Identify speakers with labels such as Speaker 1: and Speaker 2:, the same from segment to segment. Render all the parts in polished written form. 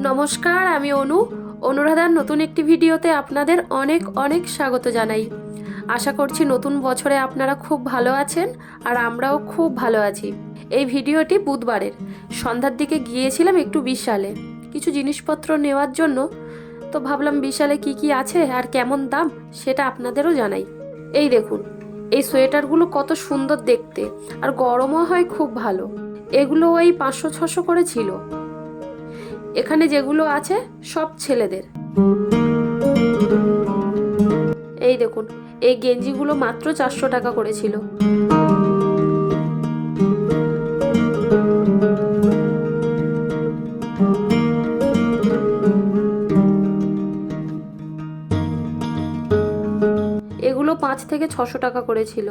Speaker 1: নমস্কার, আমি অনুরাধার নতুন একটি ভিডিওতে আপনাদের অনেক অনেক স্বাগত জানাই। আশা করছি নতুন বছরে আপনারা খুব ভালো আছেন আর আমরাও খুব ভালো আছি। এই ভিডিওটি বুধবারের সন্ধ্যার দিকে গিয়েছিলাম একটু বিশালে কিছু জিনিসপত্র নেওয়ার জন্য। তো ভাবলাম বিশালে কি কি আছে আর কেমন দাম সেটা আপনাদেরও জানাই। এই দেখুন, এই সোয়েটারগুলো কত সুন্দর দেখতে আর গরমও হয় খুব ভালো। এগুলো ওই 500-600 করে ছিল। এখানে যেগুলো আছে সব ছেলেদের। এই দেখুন, এই গেঞ্জিগুলো মাত্র 400 টাকা করেছিল। এগুলো 5 থেকে 600 টাকা করেছিল।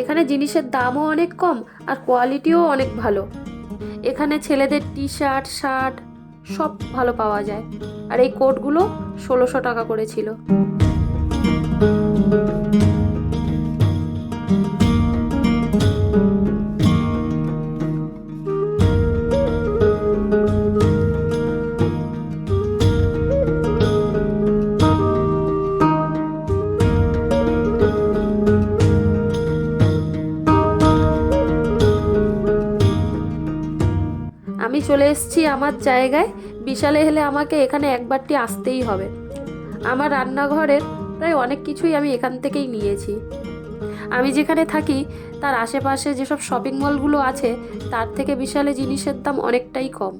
Speaker 1: এখানে জিনিসের দামও অনেক কম আর কোয়ালিটিও অনেক ভালো। এখানে ছেলেদের টি শার্ট, শার্ট সব ভালো পাওয়া যায়। আর এই কোটগুলো 1600 টাকা করেছিল। আমি চলে এসেছি আমার জায়গায়। বিশালে এলে আমাকে এখানে একবারটি আসতেই হবে। আমার রান্নাঘরের প্রায় অনেক কিছুই আমি এখান থেকেই নিয়েছি। আমি যেখানে থাকি তার আশেপাশে যেসব শপিং মলগুলো আছে তার থেকে বিশালে জিনিসের দাম অনেকটাই কম।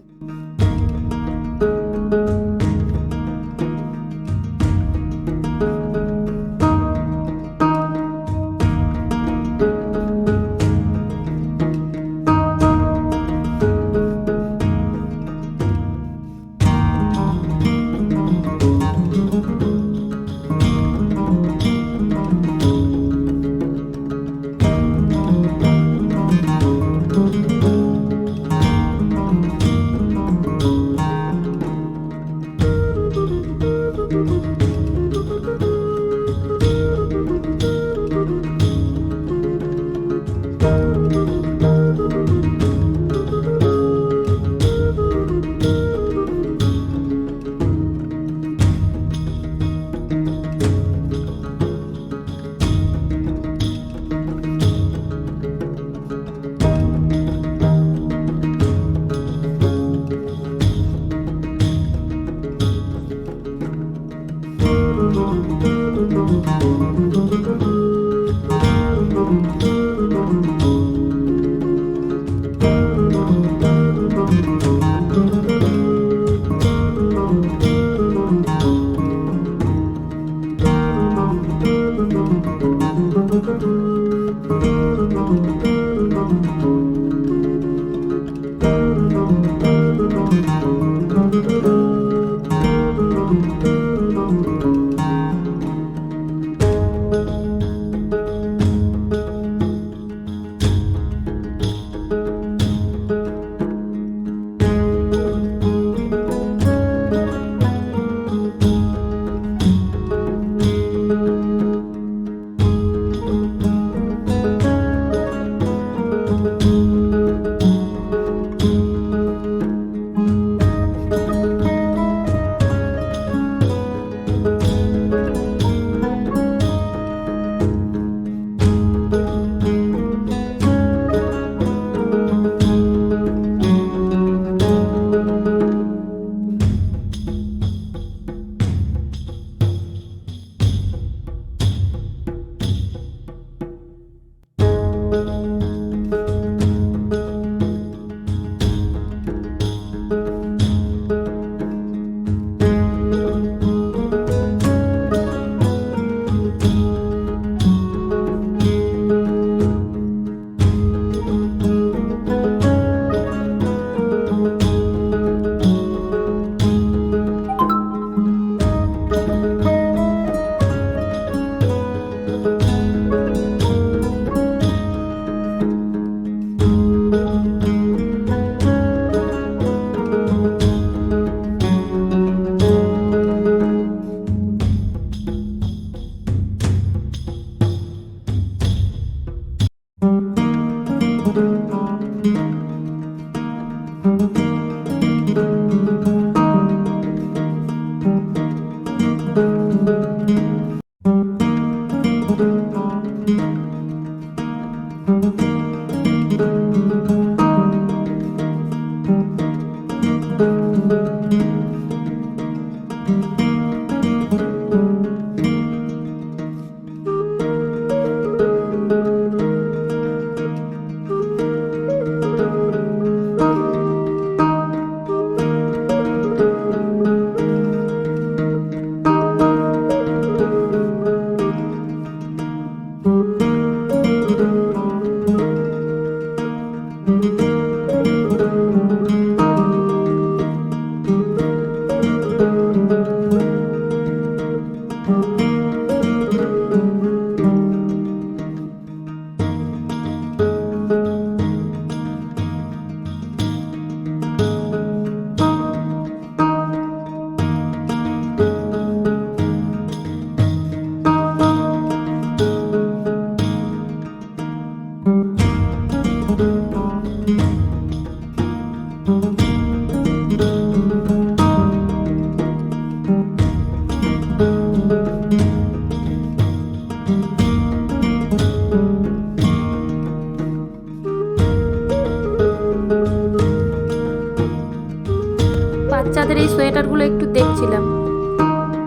Speaker 1: বাচ্চাদের এই সোয়েটারগুলো একটু দেখছিলাম,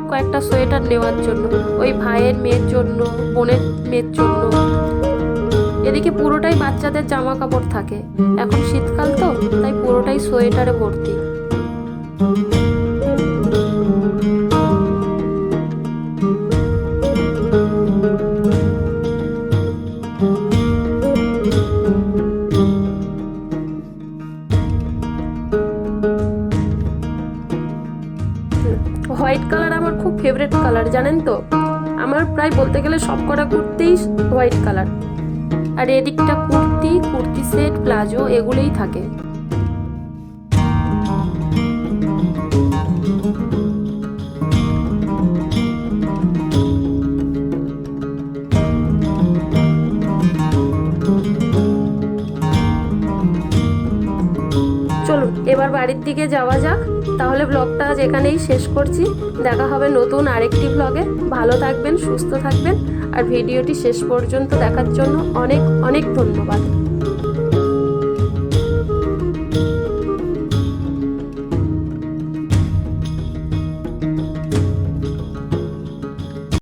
Speaker 1: কয়েকটা সোয়েটার নেওয়ার জন্য, ওই ভাইয়ের মেয়ের জন্য, বোনের মেয়ের জন্য। এদিকে পুরোটাই বাচ্চাদের জামা কাপড় থাকে, এখন শীতকাল তো তাই পুরোটাই সোয়েটারে ভর্তি। হোয়াইট কালার আমার খুব ফেভারিট কালার, জানেন তো। আমার প্রায় বলতে গেলে সব কটা কুর্তিই হোয়াইট কালার, আর এদিকটা কুর্তি, কুর্তি সেট, প্লাজো এগুলোই থাকে। চলুন এবার বাড়ির দিকে যাওয়া যাক। তাহলে ব্লগটা আজ এখানেই শেষ করছি। দেখা হবে নতুন আরেকটি ব্লগে। ভালো থাকবেন, সুস্থ থাকবেন, আর ভিডিওটি শেষ পর্যন্ত দেখার জন্য অনেক অনেক ধন্যবাদ।